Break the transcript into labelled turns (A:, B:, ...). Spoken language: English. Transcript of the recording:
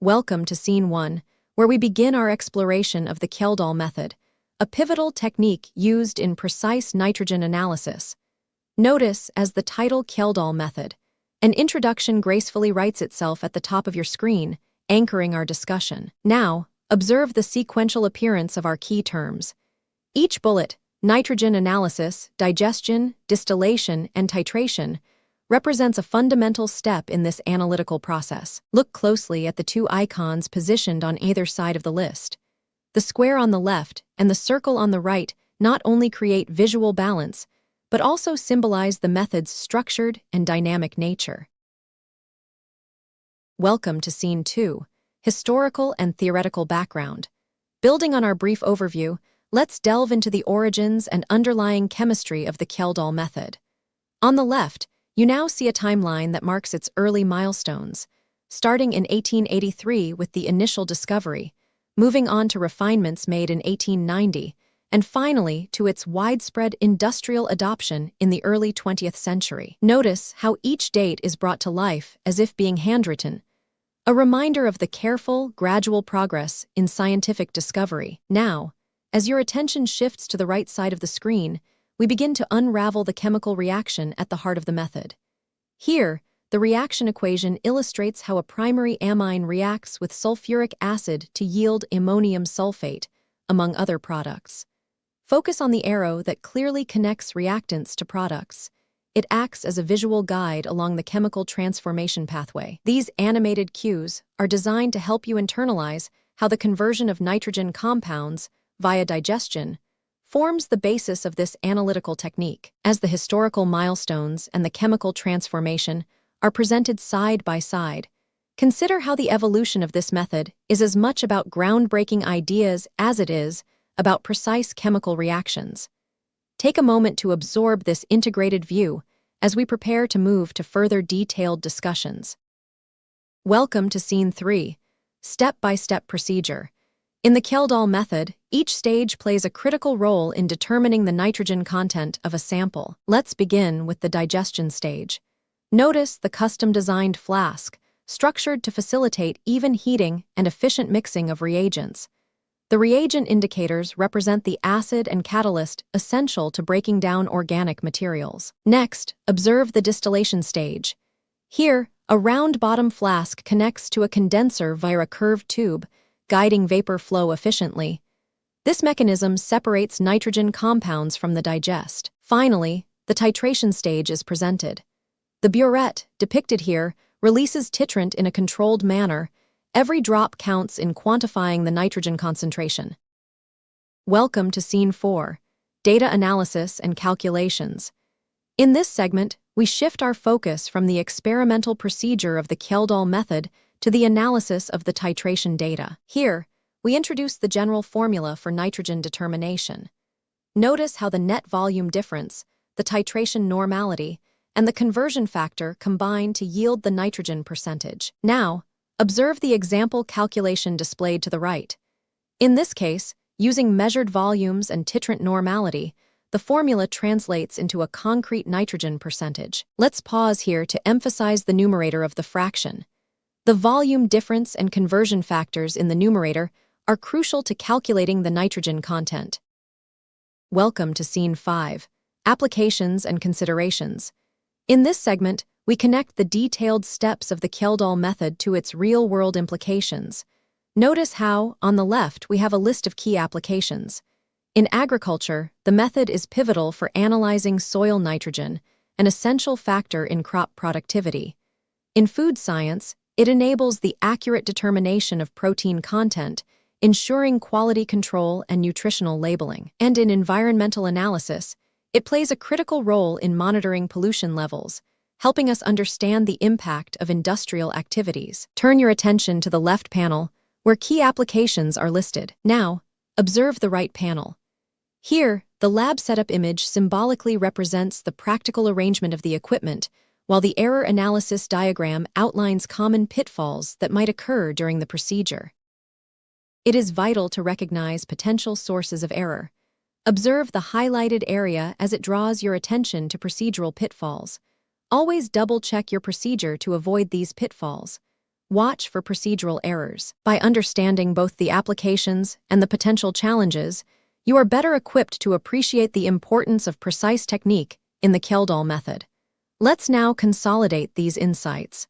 A: Welcome to Scene 1, where we begin our exploration of the Kjeldahl Method, a pivotal technique used in precise nitrogen analysis. Notice, as the title Kjeldahl Method, an introduction gracefully writes itself at the top of your screen, anchoring our discussion. Now, observe the sequential appearance of our key terms. Each bullet, nitrogen analysis, digestion, distillation, and titration, represents a fundamental step in this analytical process. Look closely at the two icons positioned on either side of the list. The square on the left and the circle on the right not only create visual balance, but also symbolize the method's structured and dynamic nature. Welcome to Scene 2, Historical and Theoretical Background. Building on our brief overview, let's delve into the origins and underlying chemistry of the Kjeldahl Method. On the left, you now see a timeline that marks its early milestones, starting in 1883 with the initial discovery, moving on to refinements made in 1890, and finally to its widespread industrial adoption in the early 20th century. Notice how each date is brought to life as if being handwritten, a reminder of the careful, gradual progress in scientific discovery. Now, as your attention shifts to the right side of the screen, we begin to unravel the chemical reaction at the heart of the method. Here, the reaction equation illustrates how a primary amine reacts with sulfuric acid to yield ammonium sulfate, among other products. Focus on the arrow that clearly connects reactants to products. It acts as a visual guide along the chemical transformation pathway. These animated cues are designed to help you internalize how the conversion of nitrogen compounds, via digestion, forms the basis of this analytical technique. As the historical milestones and the chemical transformation are presented side by side, consider how the evolution of this method is as much about groundbreaking ideas as it is about precise chemical reactions. Take a moment to absorb this integrated view as we prepare to move to further detailed discussions. Welcome to Scene 3, Step-by-Step Procedure. In the Kjeldahl Method, each stage plays a critical role in determining the nitrogen content of a sample. Let's begin with the digestion stage. Notice the custom-designed flask, structured to facilitate even heating and efficient mixing of reagents. The reagent indicators represent the acid and catalyst essential to breaking down organic materials. Next, observe the distillation stage. Here, a round bottom flask connects to a condenser via a curved tube, guiding vapor flow efficiently. This mechanism separates nitrogen compounds from the digest. Finally, the titration stage is presented. The burette, depicted here, releases titrant in a controlled manner. Every drop counts in quantifying the nitrogen concentration. Welcome to Scene 4, Data Analysis and Calculations. In this segment, we shift our focus from the experimental procedure of the Kjeldahl Method to the analysis of the titration data. Here, we introduce the general formula for nitrogen determination. Notice how the net volume difference, the titration normality, and the conversion factor combine to yield the nitrogen percentage. Now, observe the example calculation displayed to the right. In this case, using measured volumes and titrant normality, the formula translates into a concrete nitrogen percentage. Let's pause here to emphasize the numerator of the fraction. The volume difference and conversion factors in the numerator are crucial to calculating the nitrogen content. Welcome to Scene 5, Applications and Considerations. In this segment, we connect the detailed steps of the Kjeldahl Method to its real-world implications. Notice how, on the left, we have a list of key applications. In agriculture, the method is pivotal for analyzing soil nitrogen, an essential factor in crop productivity. In food science, it enables the accurate determination of protein content, ensuring quality control and nutritional labeling. And in environmental analysis, it plays a critical role in monitoring pollution levels, helping us understand the impact of industrial activities. Turn your attention to the left panel, where key applications are listed. Now, observe the right panel. Here, the lab setup image symbolically represents the practical arrangement of the equipment, while the error analysis diagram outlines common pitfalls that might occur during the procedure. It is vital to recognize potential sources of error. Observe the highlighted area as it draws your attention to procedural pitfalls. Always double-check your procedure to avoid these pitfalls. watch for procedural errors. By understanding both the applications and the potential challenges, you are better equipped to appreciate the importance of precise technique in the Kjeldahl method. Let's now consolidate these insights.